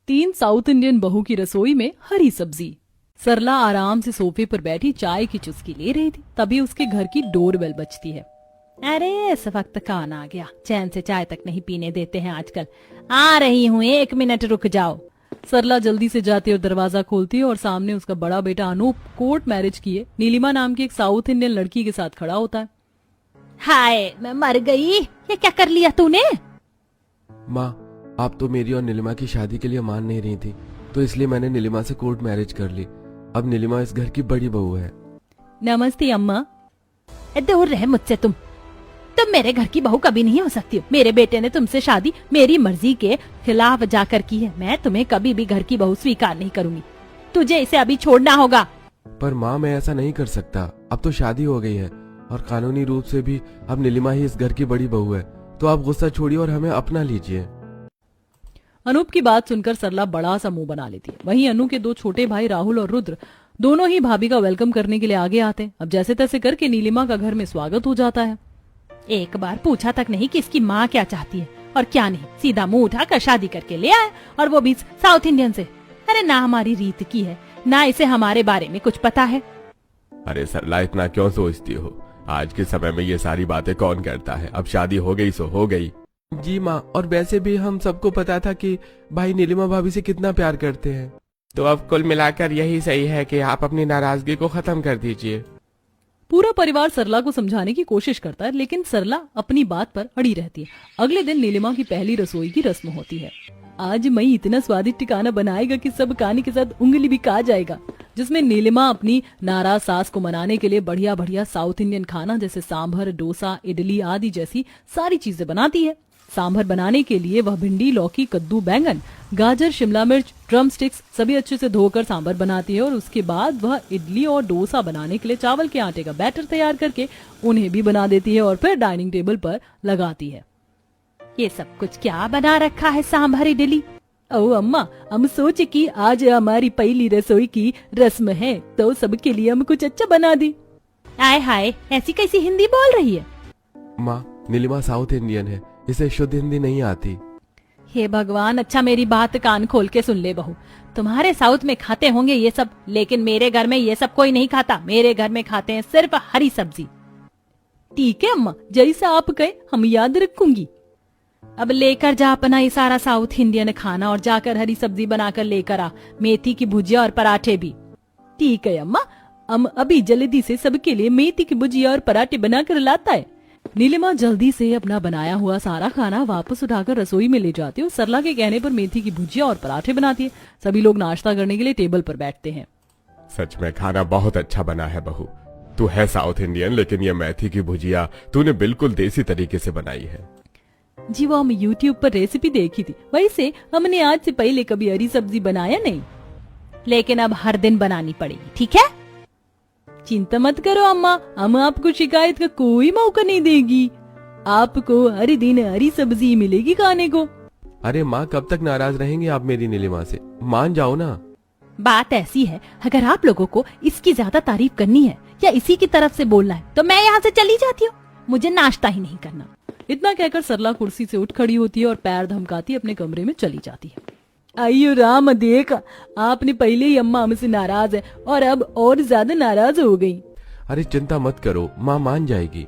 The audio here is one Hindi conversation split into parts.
3 साउथ इंडियन बहू की रसोई में हरी सब्जी। सरला आराम से सोफे पर बैठी चाय की चुस्की ले रही थी, तभी उसके घर की डोरबेल बजती है। अरे इस वक्त कौन आ गया, चैन से चाय तक नहीं पीने देते हैं आजकल। आ रही हूँ, 1 मिनट रुक जाओ। सरला जल्दी से जाती और दरवाजा खोलती है और सामने उसका बड़ा बेटा अनूप कोर्ट मैरिज किए नीलिमा नाम की एक साउथ इंडियन लड़की के साथ खड़ा होता है। हाय मैं मर गई, ये क्या कर लिया तूने? माँ, आप तो मेरी और नीलिमा की शादी के लिए मान नहीं रही थी, तो इसलिए मैंने नीलिमा से कोर्ट मैरिज कर ली। अब नीलिमा इस घर की बड़ी बहू है। नमस्ते अम्मा। दूर रहे मुझसे तुम मेरे घर की बहू कभी नहीं हो सकती हो। मेरे बेटे ने तुमसे शादी मेरी मर्जी के खिलाफ जाकर की है। मैं तुम्हें कभी भी घर की बहू स्वीकार नहीं करूंगी। तुझे इसे अभी छोड़ना होगा। पर माँ, मैं ऐसा नहीं कर सकता। अब तो शादी हो गई है और कानूनी रूप से भी अब नीलिमा ही इस घर की बड़ी बहू है। तो आप गुस्सा छोड़िए और हमें अपना लीजिए। अनूप की बात सुनकर सरला बड़ा सा मुंह बना लेती है। वहीं अनु के 2 छोटे भाई राहुल और रुद्र दोनों ही भाभी का वेलकम करने के लिए आगे आते हैं। अब जैसे तैसे करके नीलिमा का घर में स्वागत हो जाता है। एक बार पूछा तक नहीं कि इसकी माँ क्या चाहती है और क्या नहीं, सीधा मुंह उठाकर शादी करके ले आए, और वो भी साउथ इंडियन से। अरे ना हमारी रीत की है, ना इसे हमारे बारे में कुछ पता है। अरे सरला, इतना क्यों सोचती हो? आज के समय में ये सारी बातें कौन करता है? अब शादी हो गई सो हो गई। जी माँ, और वैसे भी हम सबको पता था कि भाई नीलिमा भाभी से कितना प्यार करते हैं। तो अब कुल मिलाकर यही सही है कि आप अपनी नाराजगी को खत्म कर दीजिए। पूरा परिवार सरला को समझाने की कोशिश करता है, लेकिन सरला अपनी बात पर अड़ी रहती है। अगले दिन नीलिमा की पहली रसोई की रस्म होती है। आज मई इतना स्वादिष्ट खाना बनाएगा कि सब खाने के साथ उंगली भी खा जाएगा, जिसमें नीलिमा अपनी नाराज सास को मनाने के लिए बढ़िया बढ़िया साउथ इंडियन खाना जैसे सांभर, डोसा, इडली आदि जैसी सारी चीजें बनाती है। सांभर बनाने के लिए वह भिंडी, लौकी, कद्दू, बैंगन, गाजर, शिमला मिर्च, ड्रम स्टिक्स सभी अच्छे से धोकर सांभर बनाती है, और उसके बाद वह इडली और डोसा बनाने के लिए चावल के आटे का बैटर तैयार करके उन्हें भी बना देती है और फिर डाइनिंग टेबल पर लगाती है। ये सब कुछ क्या बना रखा है सांभर, इडली? ओ अम्मा, हम सोचे कि आज हमारी पहली रसोई की रस्म है तो सबके लिए हम कुछ अच्छा बना दी। आय हाय, ऐसी कैसी हिंदी बोल रही है? माँ, नीलिमा साउथ इंडियन है, इसे शुद्ध हिंदी नहीं आती। हे भगवान, अच्छा मेरी बात कान खोल के सुन ले बहू। तुम्हारे साउथ में खाते होंगे ये सब, लेकिन मेरे घर में ये सब कोई नहीं खाता। मेरे घर में खाते हैं सिर्फ हरी सब्जी। ठीक है अम्मा, जैसा आप कहे हम याद रखूंगी। अब लेकर जा अपना ये सारा साउथ इंडियन खाना और जाकर हरी सब्जी बनाकर लेकर आ, मेथी की भुजिया और पराठे भी। ठीक है अम्मा, हम अभी जल्दी से सबके लिए मेथी की भुजिया और पराठे बनाकर लाता है। नीलिमा जल्दी से अपना बनाया हुआ सारा खाना वापस उठाकर रसोई में ले जाती है और सरला के कहने पर मेथी की भुजिया और पराठे बनाती है। सभी लोग नाश्ता करने के लिए टेबल पर बैठते हैं। सच में खाना बहुत अच्छा बना है बहू। तू है साउथ इंडियन, लेकिन ये मेथी की भुजिया तूने बिल्कुल देसी तरीके से बनाई है। जी वो हम YouTube पर रेसिपी देखी थी, वैसे हमने आज से पहले कभी हरी सब्जी बनाया नहीं, लेकिन अब हर दिन बनानी पड़ेगी, ठीक है? चिंता मत करो अम्मा, हम आपको शिकायत का कोई मौका नहीं देगी। आपको हर दिन हरी सब्जी मिलेगी खाने को। अरे माँ, कब तक नाराज रहेंगे आप मेरी नीलिमा से? मान जाओ ना। बात ऐसी है, अगर आप लोगों को इसकी ज्यादा तारीफ करनी है या इसी की तरफ से बोलना है तो मैं यहाँ से चली जाती हूँ। मुझे नाश्ता ही नहीं करना। इतना कहकर सरला कुर्सी से उठ खड़ी होती है और पैर धमकाती अपने कमरे में चली जाती है। अयो राम, देखा आपने पहले ही अम्मा हमसे नाराज है और अब और ज्यादा नाराज हो गई। अरे चिंता मत करो, माँ मान जाएगी।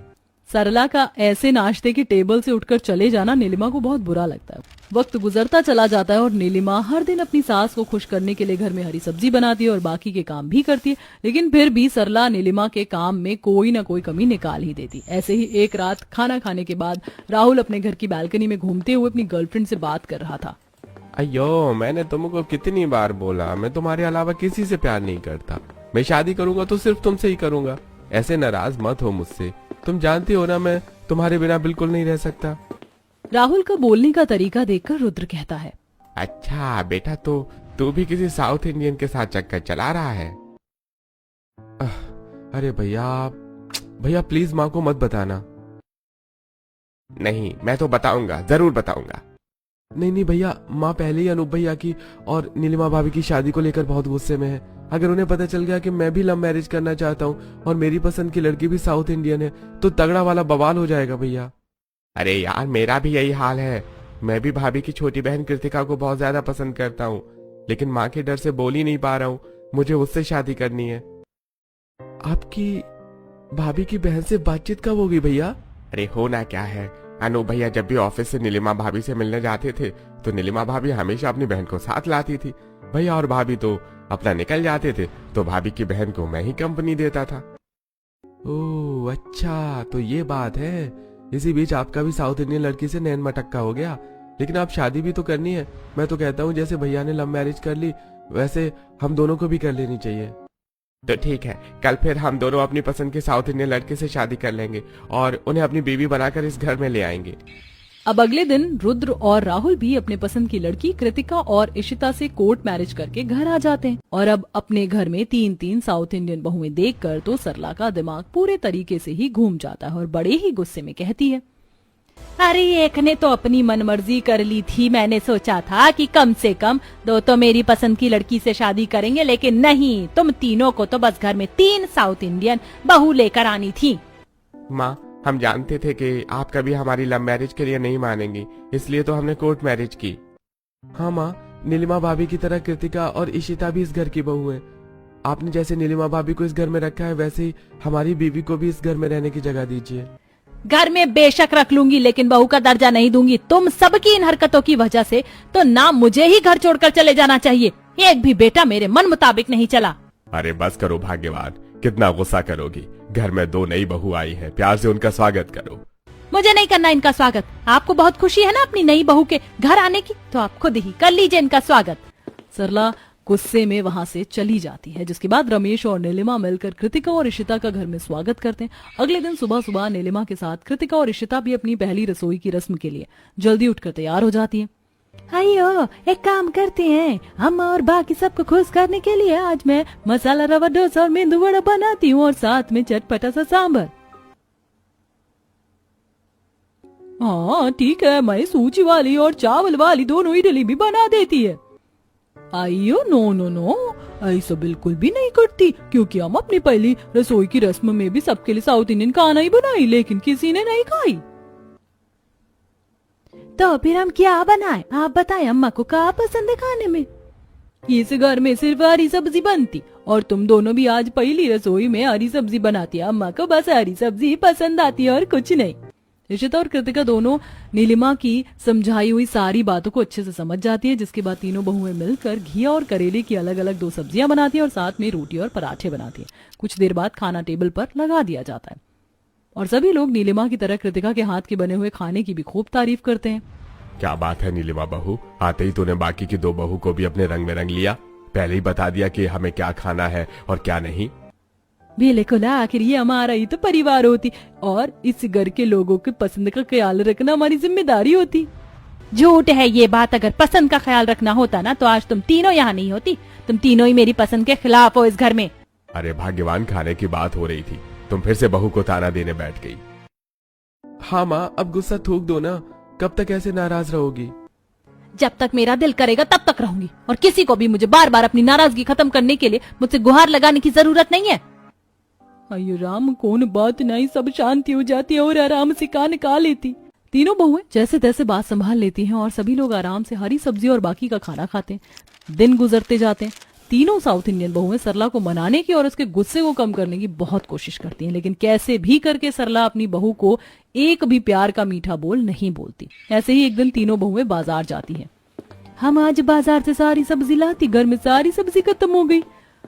सरला का ऐसे नाश्ते के टेबल से उठकर चले जाना नीलिमा को बहुत बुरा लगता है। वक्त गुजरता चला जाता है और नीलिमा हर दिन अपनी सास को खुश करने के लिए घर में हरी सब्जी बनाती है और बाकी के काम भी करती है, लेकिन फिर भी सरला नीलिमा के काम में कोई न कोई कमी निकाल ही देती। ऐसे ही एक रात खाना खाने के बाद राहुल अपने घर की बालकनी में घूमते हुए अपनी गर्लफ्रेंड से बात कर रहा था। अयो, मैंने तुमको कितनी बार बोला, मैं तुम्हारे अलावा किसी से प्यार नहीं करता। मैं शादी करूंगा तो सिर्फ तुमसे ही करूंगा। ऐसे नाराज मत हो मुझसे, तुम जानती हो ना मैं तुम्हारे बिना बिल्कुल नहीं रह सकता। राहुल का बोलने का तरीका देखकर रुद्र कहता है, अच्छा बेटा, तो तू भी किसी साउथ इंडियन के साथ चक्कर चला रहा है? अरे भैया प्लीज माँ को मत बताना। नहीं, मैं तो बताऊंगा, जरूर बताऊंगा। नहीं भैया, माँ पहले ही अनूप भैया की और नीलिमा भाभी की शादी को लेकर बहुत गुस्से में है। अगर उन्हें पता चल गया कि मैं भी लव मैरिज करना चाहता हूँ और मेरी पसंद की लड़की भी साउथ इंडियन है तो तगड़ा वाला बवाल हो जाएगा भैया। अरे यार, मेरा भी यही हाल है। मैं भी भाभी की छोटी बहन कृतिका को बहुत ज्यादा पसंद करता हूँ, लेकिन माँ के डर से बोल ही नहीं पा रहा हूँ। मुझे उससे शादी करनी है। आपकी भाभी की बहन से बातचीत कब होगी भैया? अरे होना क्या है, अनु भैया जब भी ऑफिस से नीलिमा भाभी से मिलने जाते थे तो नीलिमा भाभी हमेशा अपनी बहन को साथ लाती थी। भैया और भाभी तो अपना निकल जाते थे तो भाभी की बहन को मैं ही कंपनी देता था। ओह अच्छा, तो ये बात है। इसी बीच आपका भी साउथ इंडियन लड़की से नैन मटक्का हो गया। लेकिन आप शादी भी तो करनी है। मैं तो कहता हूँ जैसे भैया ने लव मैरिज कर ली वैसे हम दोनों को भी कर लेनी चाहिए। तो ठीक है, कल फिर हम दोनों अपनी पसंद के साउथ इंडियन लड़के से शादी कर लेंगे और उन्हें अपनी बीवी बनाकर इस घर में ले आएंगे। अब अगले दिन रुद्र और राहुल भी अपने पसंद की लड़की कृतिका और इशिता से कोर्ट मैरिज करके घर आ जाते हैं। और अब अपने घर में 3-3 साउथ इंडियन बहुएं देखकर तो सरला का दिमाग पूरे तरीके से ही घूम जाता है और बड़े ही गुस्से में कहती है, अरे एक ने तो अपनी मनमर्जी कर ली थी। मैंने सोचा था कि कम से कम दो तो मेरी पसंद की लड़की से शादी करेंगे, लेकिन नहीं, तुम तीनों को तो बस घर में 3 साउथ इंडियन बहू लेकर आनी थी। माँ, हम जानते थे कि आप कभी हमारी लव मैरिज के लिए नहीं मानेंगी, इसलिए तो हमने कोर्ट मैरिज की। हाँ माँ, नीलिमा भाभी की तरह कृतिका और इशिता भी इस घर की बहू है। आपने जैसे नीलिमा भाभी को इस घर में रखा है वैसे ही हमारी बीवी को भी इस घर में रहने की जगह दीजिए। घर में बेशक रख लूंगी, लेकिन बहू का दर्जा नहीं दूंगी। तुम सबकी इन हरकतों की वजह से तो ना मुझे ही घर छोड़कर चले जाना चाहिए। एक भी बेटा मेरे मन मुताबिक नहीं चला। अरे बस करो भाग्यवान, कितना गुस्सा करोगी। घर में 2 नई बहू आई है, प्यार से उनका स्वागत करो। मुझे नहीं करना इनका स्वागत। आपको बहुत खुशी है ना अपनी नई बहू के घर आने की, तो आप खुद ही कर लीजिए इनका स्वागत। सरला गुस्से में वहां से चली जाती है, जिसके बाद रमेश और नीलिमा मिलकर कृतिका और इशिता का घर में स्वागत करते हैं। अगले दिन सुबह सुबह नीलिमा के साथ कृतिका और इशिता भी अपनी पहली रसोई की रस्म के लिए जल्दी उठकर तैयार हो जाती है। आइयो, एक काम करते हैं, हम और बाकी सबको खुश करने के लिए आज मैं मसाला रवा डोसा और मेंदू वड़ा बनाती हूँ और साथ में चटपटा सा सांभर। हाँ ठीक है, मैं सूजी वाली और चावल वाली दोनों इडली भी बना देती है। आइयो, नो नो नो, ऐसा बिल्कुल भी नहीं करती, क्योंकि हम अपनी पहली रसोई की रस्म में भी सबके लिए साउथ इंडियन खाना ही बनाई, लेकिन किसी ने नहीं खाई। तो फिर हम क्या बनाएं? आप बताएं, अम्मा को क्या पसंद है खाने में? इस घर में सिर्फ हरी सब्जी बनती और तुम दोनों भी आज पहली रसोई में हरी सब्जी बनाती है। अम्मा को बस हरी सब्जी पसंद आती है और कुछ नहीं। इशिता और कृतिका दोनों नीलिमा की समझाई हुई सारी बातों को अच्छे से समझ जाती है, जिसके बाद तीनों बहुएं मिलकर घिया और करेले की अलग अलग 2 सब्जियां बनाती है और साथ में रोटी और पराठे बनाती है। कुछ देर बाद खाना टेबल पर लगा दिया जाता है और सभी लोग नीलिमा की तरह कृतिका के हाथ के बने हुए खाने की भी खूब तारीफ करते हैं। क्या बात है नीलिमा बहू, आते ही तूने बाकी की 2 बहू को भी अपने रंग में रंग लिया। पहले ही बता दिया कि हमें क्या खाना है और क्या नहीं। बिल्कुल, आखिर ये हमारा ही तो परिवार होती और इस घर के लोगों के पसंद का ख्याल रखना हमारी जिम्मेदारी होती। झूठ है ये बात। अगर पसंद का ख्याल रखना होता ना तो आज तुम तीनों यहाँ नहीं होती। तुम तीनों ही मेरी पसंद के खिलाफ हो इस घर में। अरे भाग्यवान, खाने की बात हो रही थी, तुम फिर से बहू को ताना देने बैठ गई। हाँ माँ, अब गुस्सा थूक दो ना। कब तक ऐसे नाराज रहोगी? जब तक मेरा दिल करेगा तब तक रहूंगी और किसी को भी मुझे बार बार अपनी नाराजगी खत्म करने के लिए मुझसे गुहार लगाने की जरूरत नहीं है। अयो राम, कौन बात नहीं, सब शांति हो जाती है और आराम से कान का लेती। तीनों बहुएं जैसे तैसे बात संभाल लेती हैं और सभी लोग आराम से हरी सब्जी और बाकी का खाना खाते हैं। दिन गुजरते जाते हैं। तीनों साउथ इंडियन बहुएं सरला को मनाने की और उसके गुस्से को कम करने की बहुत कोशिश करती हैं, लेकिन कैसे भी करके सरला अपनी बहू को एक भी प्यार का मीठा बोल नहीं बोलती। ऐसे ही एक दिन तीनों बहुएं बाजार जाती हैं। हम आज बाजार से सारी सब्जी लाती, घर में सारी सब्जी खत्म हो गई।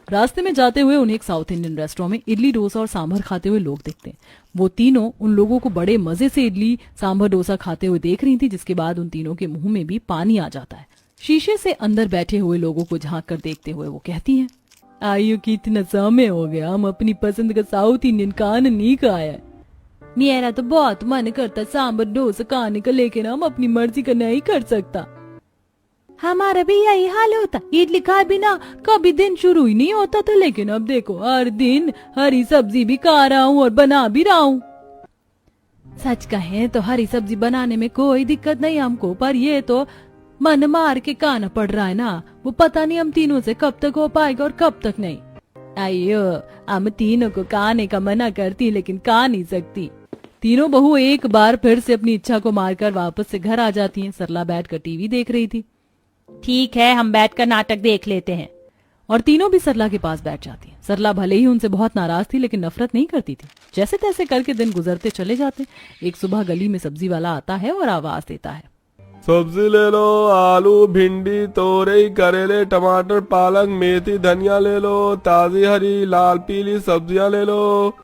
रास्ते में जाते हुए उन्हें एक साउथ इंडियन रेस्टोरेंट में इडली डोसा और सांभर खाते हुए लोग दिखते हैं। वो तीनों उन लोगों को बड़े मजे से इडली सांभर डोसा खाते हुए देख रही थी, जिसके बाद उन तीनों के मुंह में भी पानी आ जाता है। शीशे से अंदर बैठे हुए लोगों को झांक कर देखते हुए वो कहती हैं, आयु कितना समय हो गया, हम अपनी पसंद का साउथ इंडियन खाना नहीं खाया। मेरा तो बहुत मन करता सांभर डोसा खाने का, लेकिन हम अपनी मर्जी का नहीं कर सकता। हमारा भी यही हाल होता, इडली खाए बिना कभी दिन शुरू ही नहीं होता था, लेकिन अब देखो हर दिन हरी सब्जी भी खा रहा हूँ और बना भी रहा हूँ। सच कहें तो हरी सब्जी बनाने में कोई दिक्कत नहीं हमको, पर ये तो मन मार के खाना पड़ रहा है ना। वो पता नहीं हम तीनों से कब तक हो पाएगा और कब तक नहीं। अयो, हम तीनों को खाने का मना करती लेकिन खा नहीं सकती। तीनों बहू एक बार फिर से अपनी इच्छा को मारकर वापस से घर आ जाती हैं। सरला बैठकर टीवी देख रही थी। ठीक है, हम बैठकर नाटक देख लेते हैं। और तीनों भी सरला के पास बैठ जाती हैं। सरला भले ही उनसे बहुत नाराज थी लेकिन नफरत नहीं करती थी। जैसे तैसे करके दिन गुजरते चले जाते। एक सुबह गली में सब्जी वाला आता है और आवाज देता है, सब्जी ले लो, आलू, भिंडी, तोरई, करेले, टमाटर, पालक, मेथी, धनिया ले लो, ताजी हरी लाल पीली सब्जियां ले लो।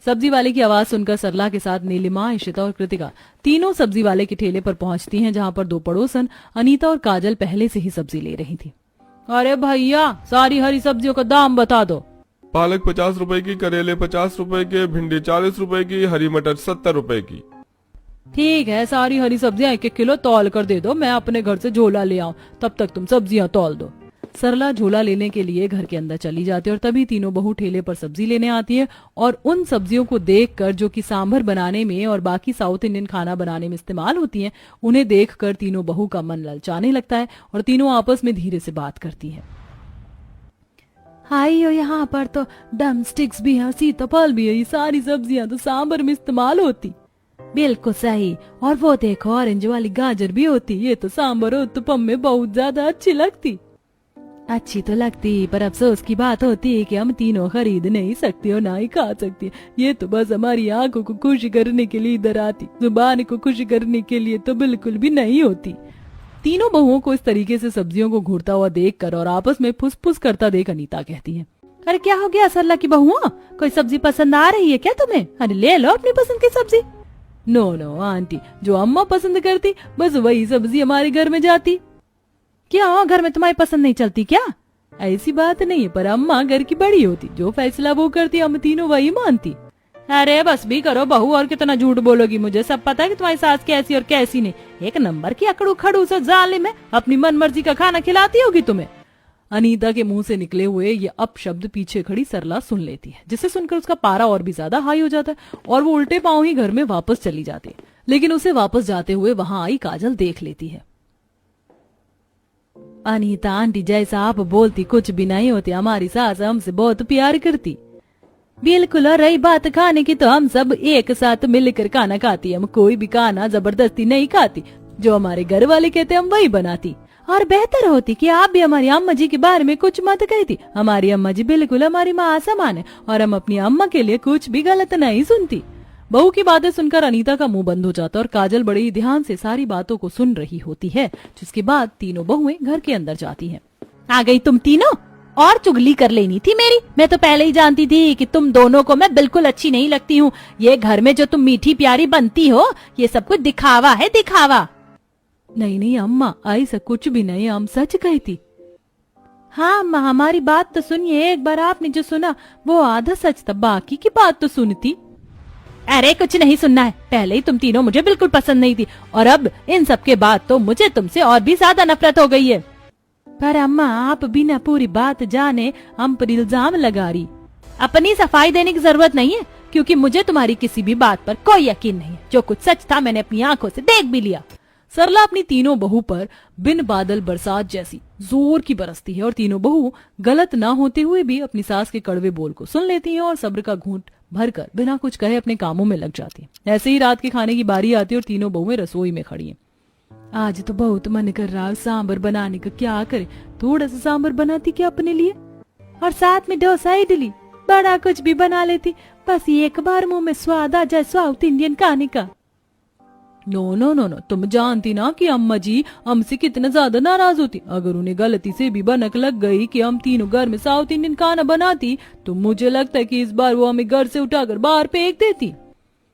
सब्जी वाले की आवाज सुनकर सरला के साथ नीलिमा, इशिता और कृतिका तीनों सब्जी वाले के ठेले पर पहुंचती हैं, जहां पर दो पड़ोसन अनीता और काजल पहले से ही सब्जी ले रही थी। अरे भैया, सारी हरी सब्जियों का दाम बता दो। पालक 50 रुपए की, करेले 50 रुपए के, भिंडी 40 रुपए की, हरी मटर 70 रुपए की। ठीक है, सारी हरी सब्जियां 1-1 किलो तौल कर दे दो, मैं अपने घर से झोला ले आऊं, तब तक तुम सब्जियां तौल दो। सरला झोला लेने के लिए घर के अंदर चली जाती है और तभी तीनों बहू ठेले पर सब्जी लेने आती है। और उन सब्जियों को देखकर, जो कि सांभर बनाने में और बाकी साउथ इंडियन खाना बनाने में इस्तेमाल होती हैं, उन्हें देखकर तीनों बहू का मन ललचाने लगता है और तीनों आपस में धीरे से बात करती है। हाय, यहाँ पर तो डम स्टिक्स भी है, सीताफल भी है, ये सारी सब्जियां तो सांभर में इस्तेमाल होती। बिल्कुल सही, और वो देखो ऑरेंज वाली गाजर भी होती, ये तो सांभर और उत्तपम में बहुत ज्यादा अच्छी लगती। अच्छी तो लगती, पर अफसोस की बात होती है कि हम तीनों खरीद नहीं सकते और ना ही खा सकते। ये तो बस हमारी आंखों को खुश करने के लिए इधर आती, जुबान को खुश करने के लिए तो बिल्कुल भी नहीं होती। तीनों बहुओं को इस तरीके से सब्जियों को घूरता हुआ देखकर और आपस में फुसफुस करता देख अनीता कहती है, अरे क्या हो गया सरला की बहुओं, कोई सब्जी पसंद आ रही है क्या तुम्हें? अरे ले लो अपनी पसंद की सब्जी। नो आंटी, जो अम्मा पसंद करती बस वही सब्जी हमारे घर में जाती। क्या घर में तुम्हारी पसंद नहीं चलती क्या? ऐसी बात नहीं है, पर अम्मा घर की बड़ी होती, जो फैसला वो करती हम तीनों वही मानती। अरे बस भी करो बहू, और कितना झूठ बोलोगी, मुझे सब पता है कि तुम्हारी सास कैसी और कैसी नहीं। एक नंबर की अकड़ू खड़ूस जालिम है, अपनी मनमर्जी का खाना खिलाती होगी तुम्हें। अनीता के मुंह से निकले हुए ये अपशब्द पीछे खड़ी सरला सुन लेती है, जिसे सुनकर उसका पारा और भी ज्यादा हाई हो जाता है और वो उल्टे पांव ही घर में वापस चली जाती है। लेकिन उसे वापस जाते हुए वहां आई काजल देख लेती है। अनीता आंटी, जैसा आप बोलती कुछ भी नहीं होती, हमारी सास हमसे बहुत प्यार करती। बिल्कुल, और रही बात खाने की तो हम सब एक साथ मिलकर खाना खाती, हम कोई भी खाना जबरदस्ती नहीं खाती, जो हमारे घर वाले कहते हम वही बनाती। और बेहतर होती कि आप भी हमारी अम्मा जी के बारे में कुछ मत कहती, हमारी अम्मा जी बिल्कुल हमारी माँ समान है और हम अपनी अम्मा के लिए कुछ भी गलत नहीं सुनती। बहू की बातें सुनकर अनीता का मुंह बंद हो जाता है और काजल बड़े ही ध्यान से सारी बातों को सुन रही होती है, जिसके बाद तीनों बहुएं घर के अंदर जाती हैं। आ गई तुम तीनों, और चुगली कर लेनी थी मेरी, मैं तो पहले ही जानती थी कि तुम दोनों को मैं बिल्कुल अच्छी नहीं लगती हूँ। ये घर में जो तुम मीठी प्यारी बनती हो, ये सब कुछ दिखावा है, दिखावा। नहीं अम्मा, ऐसा कुछ भी नहीं, हम सच कहती। हाँ अम्मा, हमारी बात तो सुनिए, एक बार आपने जो सुना वो आधा सच था, बाकी की बात तो सुनती। अरे कुछ नहीं सुनना है, पहले ही तुम तीनों मुझे बिल्कुल पसंद नहीं थी और अब इन सब के बाद तो मुझे तुमसे और भी ज्यादा नफरत हो गई है। पर अम्मा, आप बिना पूरी बात जाने हम पर इल्जाम लगा रही। अपनी सफाई देने की जरूरत नहीं है, क्योंकि मुझे तुम्हारी किसी भी बात पर कोई यकीन नहीं है। जो कुछ सच था मैंने अपनी आंखों से देख भी लिया। सरला अपनी तीनों बहू पर बिन बादल बरसात जैसी जोर की बरसती है और तीनों बहू गलत ना होते हुए भी अपनी सास के कड़वे बोल को सुन लेती हैं और सब्र का घूंट भरकर बिना कुछ कहे अपने कामों में लग जाती हैं। ऐसे ही रात के खाने की बारी आती है और तीनों बहुएं रसोई में खड़ी हैं। आज तो बहुत मन कर रहा है सांबर बनाने का, क्या करे, थोड़ा सा सांबर बनाती क्या अपने लिए, और साथ में डोसा इडली, बड़ा कुछ भी बना लेती, बस एक बार मुंह में स्वाद आ जाए साउथ इंडियन खाने का। नो, तुम जानती ना कि अम्मा जी हमसे कितना ज्यादा नाराज होती। अगर उन्हें गलती से भी भनक लग गई कि हम तीनों घर में साउथ इंडियन खाना बनाती, तो मुझे लगता है कि इस बार वो हमें घर से उठाकर बाहर फेंक देती।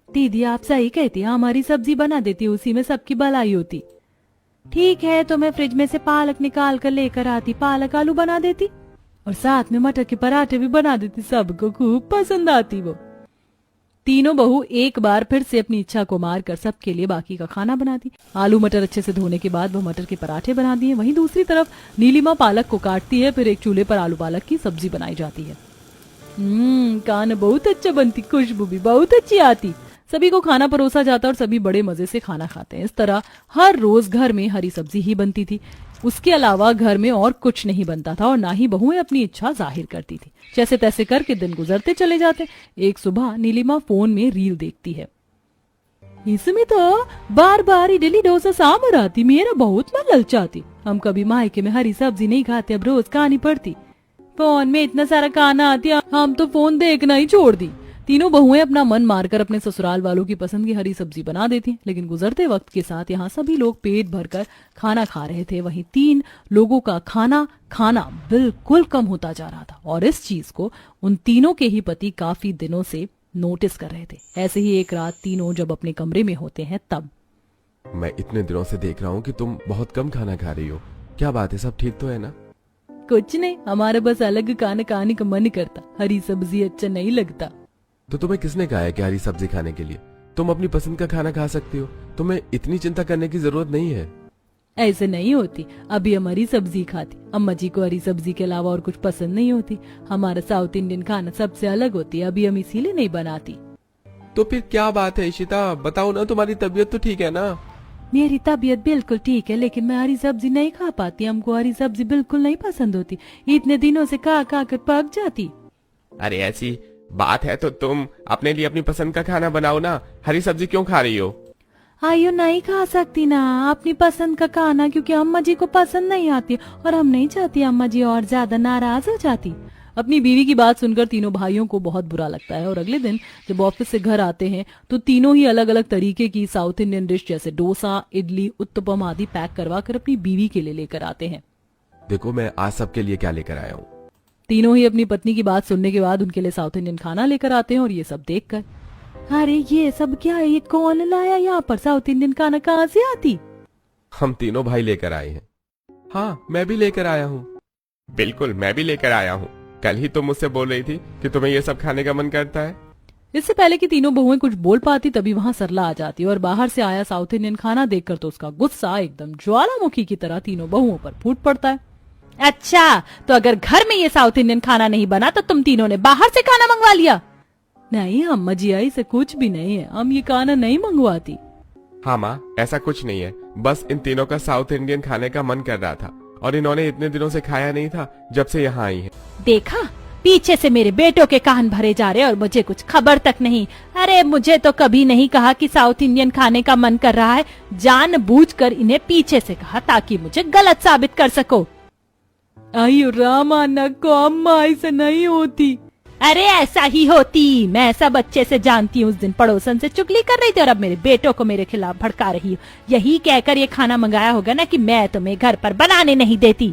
दीदी आप सही कहती, हमारी सब्जी बना देती, उसी में सबकी भलाई होती। ठीक है, तो मैं फ्रिज में से पालक निकाल कर लेकर आती, पालक आलू बना देती और साथ में मटर के पराठे भी बना देती, सबको खूब पसंद आती वो। तीनों बहू एक बार फिर से अपनी इच्छा को मारकर सबके लिए बाकी का खाना बनाती। आलू मटर अच्छे से धोने के बाद वो मटर के पराठे बनाती है। वहीं दूसरी तरफ नीलिमा पालक को काटती है, फिर एक चूल्हे पर आलू पालक की सब्जी बनाई जाती है। खाना बहुत अच्छा बनती, खुशबू भी बहुत अच्छी आती। सभी को खाना परोसा जाता और सभी बड़े मजे से खाना खाते हैं। इस तरह हर रोज घर में हरी सब्जी ही बनती थी। उसके अलावा घर में और कुछ नहीं बनता था और ना ही बहुएं अपनी इच्छा जाहिर करती थी। जैसे तैसे करके दिन गुजरते चले जाते। एक सुबह नीलिमा फोन में रील देखती है। इसमें तो बार बार इडली डोसा सांभर आती, मेरा बहुत मन ललचाती। हम कभी मायके में हरी सब्जी नहीं खाते, अब रोज खानी पड़ती। फोन में इतना सारा खाना आती, हम तो फोन देखना ही छोड़ दी। तीनों बहुएं अपना मन मारकर अपने ससुराल वालों की पसंद की हरी सब्जी बना देती, लेकिन गुजरते वक्त के साथ यहाँ सभी लोग पेट भरकर खाना खा रहे थे, वहीं 3 लोगों का खाना बिल्कुल कम होता जा रहा था। और इस चीज को उन तीनों के ही पति काफी दिनों से नोटिस कर रहे थे। ऐसे ही एक रात तीनों जब अपने कमरे में होते हैं तब मैं इतने दिनों से देख रहा हूँ कि तुम बहुत कम खाना खा रही हो, क्या बात है, सब ठीक तो है ना? कुछ नहीं, हमारा बस अलग खाना खाने का मन करता, हरी सब्जी अच्छा नहीं लगता। तो तुम्हें किसने कहा है कि हरी सब्जी खाने के लिए? तुम अपनी पसंद का खाना खा सकती हो, तुम्हें इतनी चिंता करने की जरूरत नहीं है। ऐसे नहीं होती, अभी हम हरी सब्जी खाती, अम्मा जी को हरी सब्जी के अलावा और कुछ पसंद नहीं होती। हमारा साउथ इंडियन खाना सबसे अलग होती है, अभी हम इसीलिए नहीं बनाती। तो फिर क्या बात है इशिता, बताओ ना, तुम्हारी तबीयत तो ठीक है ना? मेरी तबीयत बिल्कुल ठीक है, लेकिन मैं हरी सब्जी नहीं खा पाती। हमको हरी सब्जी बिल्कुल नहीं पसंद होती, इतने दिनों से खा खा कर पक जाती। अरे ऐसी बात है तो तुम अपने लिए अपनी पसंद का खाना बनाओ ना, हरी सब्जी क्यों खा रही हो? आइयो नहीं खा सकती ना अपनी पसंद का खाना, क्योंकि अम्मा जी को पसंद नहीं आती और हम नहीं चाहती अम्मा जी और ज्यादा नाराज हो जाती। अपनी बीवी की बात सुनकर तीनों भाइयों को बहुत बुरा लगता है और अगले दिन जब ऑफिस से घर आते हैं तो तीनों ही अलग अलग तरीके की साउथ इंडियन डिश जैसे डोसा, इडली, उत्तपम आदि पैक करवा कर अपनी बीवी के लिए लेकर आते हैं। देखो मैं आज सबके लिए क्या लेकर आया हूँ। तीनों ही अपनी पत्नी की बात सुनने के बाद उनके लिए साउथ इंडियन खाना लेकर आते हैं और ये सब देखकर, अरे ये सब क्या है, ये कौन लाया यहाँ पर, साउथ इंडियन खाना कहाँ से आती? हम तीनों भाई लेकर आए हैं। हाँ मैं भी लेकर आया हूँ। बिल्कुल मैं भी लेकर आया हूँ, कल ही तुम मुझसे बोल रही थी कि तुम्हें ये सब खाने का मन करता है। इससे पहले कि तीनों बहुएं कुछ बोल पाती तभी वहाँ सरला आ जाती और बाहर से आया साउथ इंडियन खाना देखकर तो उसका गुस्सा एकदम ज्वालामुखी की तरह तीनों बहुओं पर फूट पड़ता है। अच्छा, तो अगर घर में ये साउथ इंडियन खाना नहीं बना तो तुम तीनों ने बाहर से खाना मंगवा लिया? नहीं अम्मा जी, ऐसे कुछ भी नहीं है, हम ये खाना नहीं मंगवाती। हाँ माँ, ऐसा कुछ नहीं है, बस इन तीनों का साउथ इंडियन खाने का मन कर रहा था और इन्होंने इतने दिनों से खाया नहीं था जब से यहाँ आई है। देखा, पीछे से मेरे बेटों के कान भरे जा रहे और मुझे कुछ खबर तक नहीं। अरे मुझे तो कभी नहीं कहा कि साउथ इंडियन खाने का मन कर रहा है, जानबूझकर इन्हें पीछे से कहा ताकि मुझे गलत साबित कर सको। अयो रामा नको अम्मा, ऐसा नहीं होती। अरे ऐसा ही होती, मैं सब अच्छे से जानती हूँ। उस दिन पड़ोसन से चुगली कर रही थी और अब मेरे बेटों को मेरे खिलाफ भड़का रही हूँ। यही कहकर ये खाना मंगाया होगा ना कि मैं तुम्हें घर पर बनाने नहीं देती।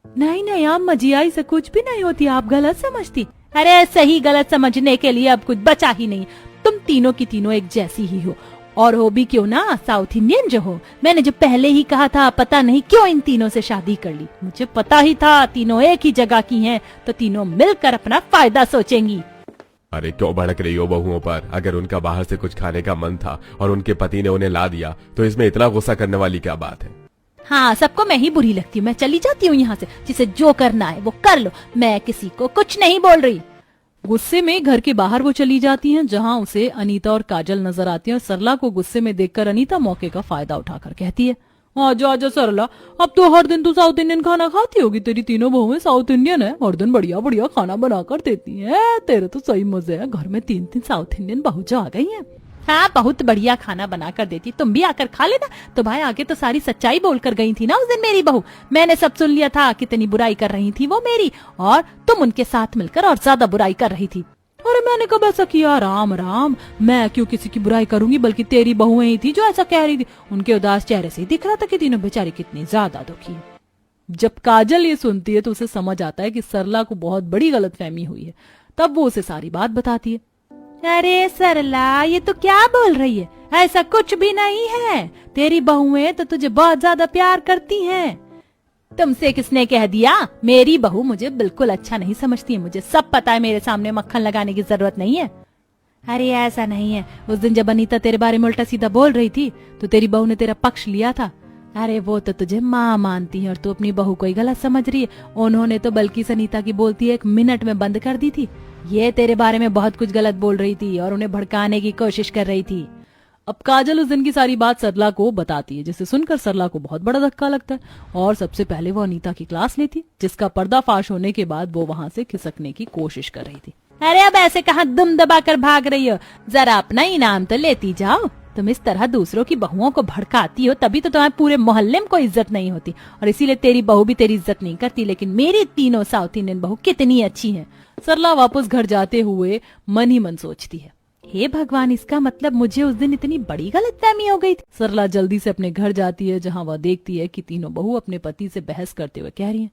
नहीं नहीं अम्मा जी, ऐसा कुछ भी नहीं होती, आप गलत समझती। अरे सही गलत समझने के लिए अब कुछ बचा ही नहीं। तुम तीनों की तीनों एक जैसी ही हो, और हो भी क्यों ना साउथ इंडियन जो हो। मैंने जो पहले ही कहा था, पता नहीं क्यों इन तीनों से शादी कर ली। मुझे पता ही था तीनों एक ही जगह की हैं, तो तीनों मिलकर अपना फायदा सोचेंगी। अरे क्यों भड़क रही हो बहुओं पर? अगर उनका बाहर से कुछ खाने का मन था और उनके पति ने उन्हें ला दिया तो इसमें इतना गुस्सा करने वाली क्या बात है? हाँ, सबको मैं ही बुरी लगती हूँ, मैं चली जाती हूँ यहाँ से। जिसे जो करना है वो कर लो, मैं किसी को कुछ नहीं बोल रही। गुस्से में घर के बाहर वो चली जाती हैं, जहाँ उसे अनीता और काजल नजर आती हैं और सरला को गुस्से में देखकर अनीता मौके का फायदा उठाकर कहती है, आजा आजा सरला, अब तो हर दिन तू साउथ इंडियन खाना खाती होगी, तेरी तीनों बहुएं साउथ इंडियन है, हर दिन बढ़िया बढ़िया खाना बनाकर देती हैं। तेरे तो सही मजे है, घर में 3 साउथ इंडियन बहू जो आ गई हैं। हाँ, बहुत बढ़िया खाना बना कर देती, तुम भी आकर खा लेना। तो भाई आगे तो सारी सच्चाई बोलकर गई थी ना उस दिन मेरी बहू, मैंने सब सुन लिया था कितनी बुराई कर रही थी वो मेरी, और तुम उनके साथ मिलकर और ज्यादा बुराई कर रही थी। अरे मैंने कब ऐसा किया? राम राम, मैं क्यों किसी की बुराई करूंगी, बल्कि तेरी बहुएं ही थी जो ऐसा कह रही थी। उनके उदास चेहरे से ही दिख रहा था कि तीनों बेचारी कितनी ज्यादा दुखी है। जब काजल ये सुनती है तो उसे समझ आता है कि सरला को बहुत बड़ी गलतफहमी हुई है। तब वो उसे सारी बात बताती है। अरे सरला, ये तो क्या बोल रही है, ऐसा कुछ भी नहीं है, तेरी बहुएं तो तुझे बहुत ज्यादा प्यार करती हैं। तुमसे किसने कह दिया? मेरी बहू मुझे बिल्कुल अच्छा नहीं समझती है, मुझे सब पता है, मेरे सामने मक्खन लगाने की जरूरत नहीं है। अरे ऐसा नहीं है, उस दिन जब अनीता तेरे बारे में उल्टा सीधा बोल रही थी तो तेरी बहू ने तेरा पक्ष लिया था। अरे वो तो तुझे माँ मानती है और तू अपनी बहू को ही गलत समझ रही है। उन्होंने तो बल्कि अनीता की बोलती 1 मिनट में बंद कर दी थी। ये तेरे बारे में बहुत कुछ गलत बोल रही थी और उन्हें भड़काने की कोशिश कर रही थी। अब काजल उस दिन की सारी बात सरला को बताती है, जिसे सुनकर सरला को बहुत बड़ा धक्का लगता है और सबसे पहले वो अनीता की क्लास लेती, जिसका पर्दाफाश होने के बाद वो वहाँ से खिसकने की कोशिश कर रही थी। अरे अब ऐसे कहाँ दुम दबा कर भाग रही हो, जरा अपना इनाम तो लेती जाओ। तुम इस तरह दूसरों की बहुओं को भड़काती हो तभी तो तुम्हारे पूरे मोहल्ले में कोई इज्जत नहीं होती, और इसीलिए तेरी बहू भी तेरी इज्जत नहीं करती। लेकिन मेरी तीनों साउथ इंडियन बहू कितनी अच्छी हैं। सरला वापस घर जाते हुए मन ही मन सोचती है, हे भगवान, इसका मतलब मुझे उस दिन इतनी बड़ी गलतफहमी हो गई थी। सरला जल्दी से अपने घर जाती है, जहाँ वह देखती है कि तीनों बहू अपने पति से बहस करते हुए कह रही हैं,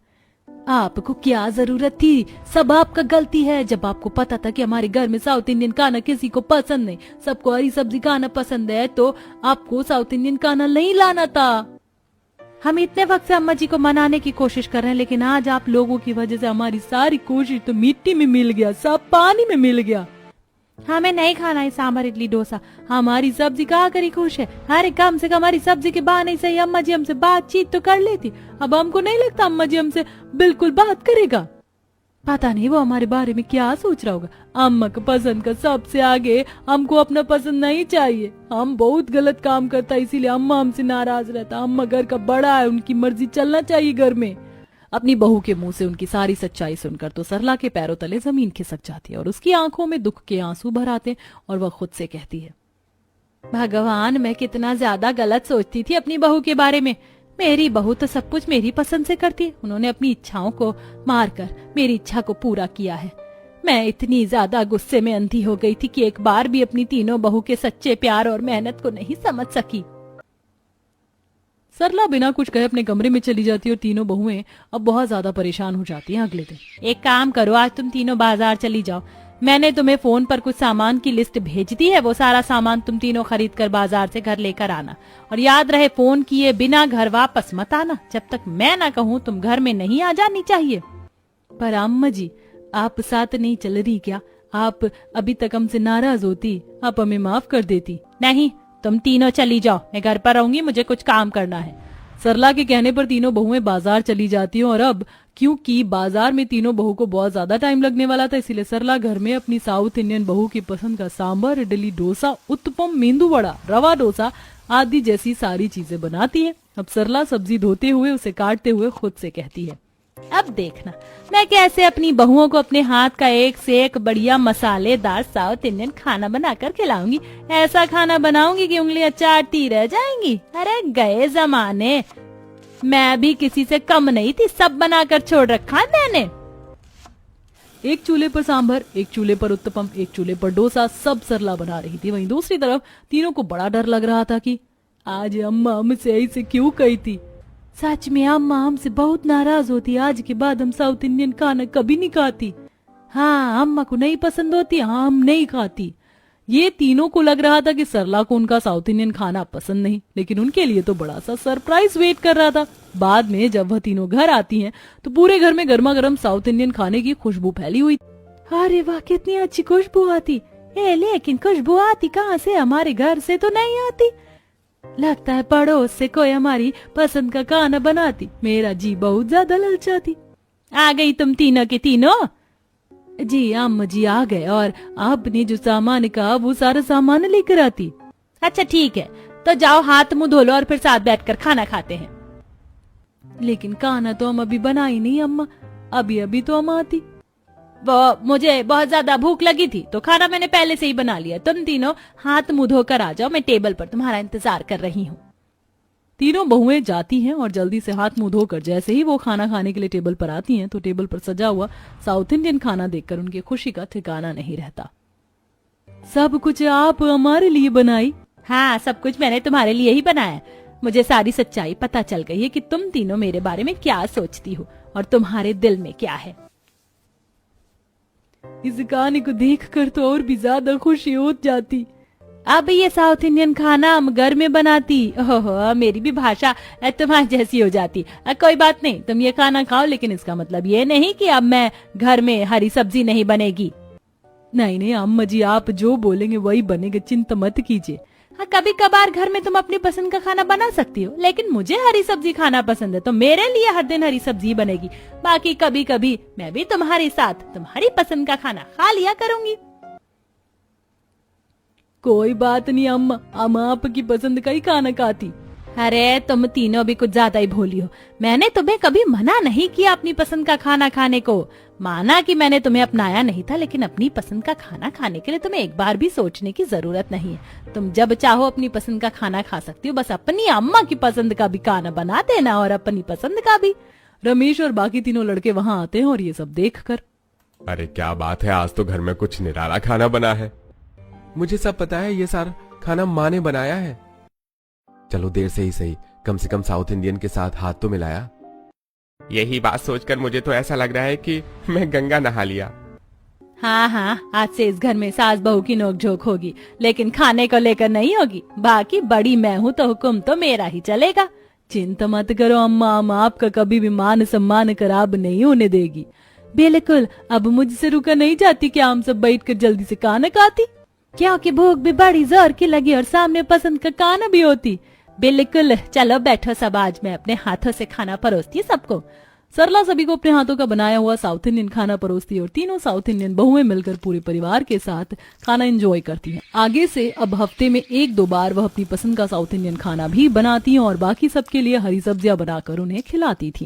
आपको क्या जरूरत थी, सब आपका गलती है। जब आपको पता था कि हमारे घर में साउथ इंडियन खाना किसी को पसंद नहीं, सबको हरी सब्जी खाना पसंद है, तो आपको साउथ इंडियन खाना नहीं लाना था। हम इतने वक्त से अम्मा जी को मनाने की कोशिश कर रहे हैं, लेकिन आज आप लोगों की वजह से हमारी सारी कोशिश तो मिट्टी में मिल गया, सब पानी में मिल गया। हमें नहीं खाना है सांभर इडली डोसा, हमारी सब्जी कहाँ करी खुश है। अरे कम से कम हमारी सब्जी के बहाने से अम्मा जी हमसे बातचीत तो कर लेती। अब हमको नहीं लगता अम्मा जी हमसे बिल्कुल बात करेगा। पता नहीं वो हमारे बारे में क्या सोच रहा होगा। अम्मा का पसंद का सबसे आगे हमको अपना पसंद नहीं चाहिए। हम बहुत गलत काम करता है, इसीलिए अम्मा हमसे नाराज रहता। अम्मा घर का बड़ा है, उनकी मर्जी चलना चाहिए घर में। अपनी बहू के मुंह से उनकी सारी सच्चाई सुनकर तो सरला के पैरों तले जमीन खिसक जाती है और उसकी आंखों में दुख के आंसू भर आते और वह खुद से कहती है, भगवान, मैं कितना ज्यादा गलत सोचती थी अपनी बहू के बारे में। मेरी बहू तो सब कुछ मेरी पसंद से करती है। उन्होंने अपनी इच्छाओं को मारकर मेरी इच्छा को पूरा किया है। मैं इतनी ज्यादा गुस्से में अंधी हो गई थी कि एक बार भी अपनी तीनों बहू के सच्चे प्यार और मेहनत को नहीं समझ सकी। सरला बिना कुछ कहे अपने कमरे में चली जाती है और तीनों बहुएं अब बहुत ज्यादा परेशान हो जाती हैं। अगले दिन, एक काम करो, आज तुम तीनों बाजार चली जाओ। मैंने तुम्हें फोन पर कुछ सामान की लिस्ट भेज दी है, वो सारा सामान तुम तीनों खरीद कर बाजार से घर लेकर आना। और याद रहे, फोन किए बिना घर वापस मत आना। जब तक मैं ना कहूँ तुम घर में नहीं आ जानी चाहिए। पर अम्मा जी, आप साथ नहीं चल रही क्या? आप अभी तक हमसे नाराज होती, आप हमें माफ कर देती। नहीं, तुम तीनों चली जाओ, मैं घर पर रहूंगी, मुझे कुछ काम करना है। सरला के कहने पर तीनों बहुएं बाजार चली जाती हैं और अब क्योंकि बाजार में तीनों बहू को बहुत ज्यादा टाइम लगने वाला था, इसलिए सरला घर में अपनी साउथ इंडियन बहू की पसंद का सांभर, इडली, डोसा, उत्तपम, मेंदू वड़ा, रवा डोसा आदि जैसी सारी चीजें बनाती है। अब सरला सब्जी धोते हुए, उसे काटते हुए खुद से कहती है, अब देखना मैं कैसे अपनी बहुओं को अपने हाथ का एक से एक बढ़िया मसालेदार साउथ इंडियन खाना बनाकर खिलाऊंगी। ऐसा खाना बनाऊंगी कि उंगलियां चाटती रह जाएंगी। अरे गए जमाने, मैं भी किसी से कम नहीं थी, सब बनाकर छोड़ रखा है मैंने। एक चूल्हे पर सांभर, एक चूल्हे पर उत्तपम, एक चूल्हे पर डोसा, सब सरला बना रही थी। वहीं दूसरी तरफ तीनों को बड़ा डर लग रहा था कि आज अम्मा हमसे ऐसे क्यों कही थी। सच में अम्मा हमसे बहुत नाराज होती। आज के बाद हम साउथ इंडियन खाना कभी नहीं खाती। हाँ, अम्मा को नहीं पसंद होती, हाँ हम नहीं खाती। ये तीनों को लग रहा था कि सरला को उनका साउथ इंडियन खाना पसंद नहीं, लेकिन उनके लिए तो बड़ा सा सरप्राइज वेट कर रहा था। बाद में जब वह तीनों घर आती हैं तो पूरे घर में गर्मा गर्म साउथ इंडियन खाने की खुशबू फैली हुई। अरे वाह, कितनी अच्छी खुशबू आती। लेकिन खुशबू आती कहाँ से? हमारे घर से तो नहीं आती। लगता है पड़ोस से कोई हमारी पसंद का खाना बनाती। मेरा जी बहुत ज्यादा ललचाती। आ गई तुम तीनों के तीनों? जी अम्मा जी आ गए, और आपने जो सामान कहा वो सारा सामान लेकर आती। अच्छा ठीक है, तो जाओ हाथ मुंह धो लो और फिर साथ बैठकर खाना खाते हैं। लेकिन खाना तो हम अभी बना ही नहीं अम्मा, अभी अभी तो हम आती। वो मुझे बहुत ज्यादा भूख लगी थी तो खाना मैंने पहले से ही बना लिया। तुम तीनों हाथ मुंह धोकर आ जाओ, मैं टेबल पर तुम्हारा इंतजार कर रही हूँ। तीनों बहुएं जाती हैं और जल्दी से हाथ मुंह धोकर जैसे ही वो खाना खाने के लिए टेबल पर आती हैं तो टेबल पर सजा हुआ साउथ इंडियन खाना देखकर उनकी खुशी का ठिकाना नहीं रहता। सब कुछ आप हमारे लिए बनाई? हाँ, सब कुछ मैंने तुम्हारे लिए ही बनाया। मुझे सारी सच्चाई पता चल गई है कि तुम तीनों मेरे बारे में क्या सोचती हो और तुम्हारे दिल में क्या है। इस गाने को देखकर तो और भी ज्यादा खुशी हो जाती। अब ये साउथ इंडियन खाना हम घर में बनाती। ओहो, मेरी भी भाषा तुम्हारी जैसी हो जाती। कोई बात नहीं, तुम ये खाना खाओ, लेकिन इसका मतलब ये नहीं कि अब मैं घर में हरी सब्जी नहीं बनेगी। नहीं नहीं अम्मा जी, आप जो बोलेंगे वही बनेगा, चिंता मत कीजिए। हाँ, कभी कभार घर में तुम अपनी पसंद का खाना बना सकती हो, लेकिन मुझे हरी सब्जी खाना पसंद है तो मेरे लिए हर दिन हरी सब्जी बनेगी। बाकी कभी कभी मैं भी तुम्हारे साथ तुम्हारी पसंद का खाना खा लिया करूंगी। कोई बात नहीं अम्मा, हम आपकी पसंद का ही खाना खाती। अरे तुम तीनों भी कुछ ज्यादा ही भोली हो। मैंने तुम्हें कभी मना नहीं किया अपनी पसंद का खाना खाने को। माना कि मैंने तुम्हें अपनाया नहीं था, लेकिन अपनी पसंद का खाना खाने के लिए तुम्हें एक बार भी सोचने की जरूरत नहीं है। तुम जब चाहो अपनी पसंद का खाना खा सकती हो, बस अपनी अम्मा की पसंद का भी खाना बना देना और अपनी पसंद का भी। रमेश और बाकी तीनों लड़के वहाँ आते हैं और ये सब देखकर, अरे क्या बात है, आज तो घर में कुछ निराला खाना बना है। मुझे सब पता है, ये सारा खाना माँ ने बनाया है। चलो देर से ही सही, कम से कम साउथ इंडियन के साथ हाथ तो मिलाया। यही बात सोचकर मुझे तो ऐसा लग रहा है कि मैं गंगा नहा लिया। हाँ हाँ, आज से इस घर में सास बहू की नोकझोंक होगी, लेकिन खाने को लेकर नहीं होगी। बाकी बड़ी मैं हूँ तो हुक्म तो मेरा ही चलेगा। चिंता मत करो अम्मा, अम्मा आपका कभी भी मान सम्मान खराब नहीं होने देगी। बिल्कुल, अब मुझसे रुका नहीं जाती कि हम सब बैठकर जल्दी से खाना खाती, क्योंकि भूख भी बड़ी जोर की लगी और सामने पसंद का खाना भी होती। बिल्कुल, चलो बैठो सब, आज मैं अपने हाथों से खाना परोसती हूँ सबको। सरला सभी को अपने हाथों का बनाया हुआ साउथ इंडियन खाना परोसती है और तीनों साउथ इंडियन बहुएं मिलकर पूरे परिवार के साथ खाना एंजॉय करती हैं। आगे से अब हफ्ते में 1-2 बार वह अपनी पसंद का साउथ इंडियन खाना भी बनाती हैं और बाकी सबके लिए हरी सब्जियां बनाकर उन्हें खिलाती थी।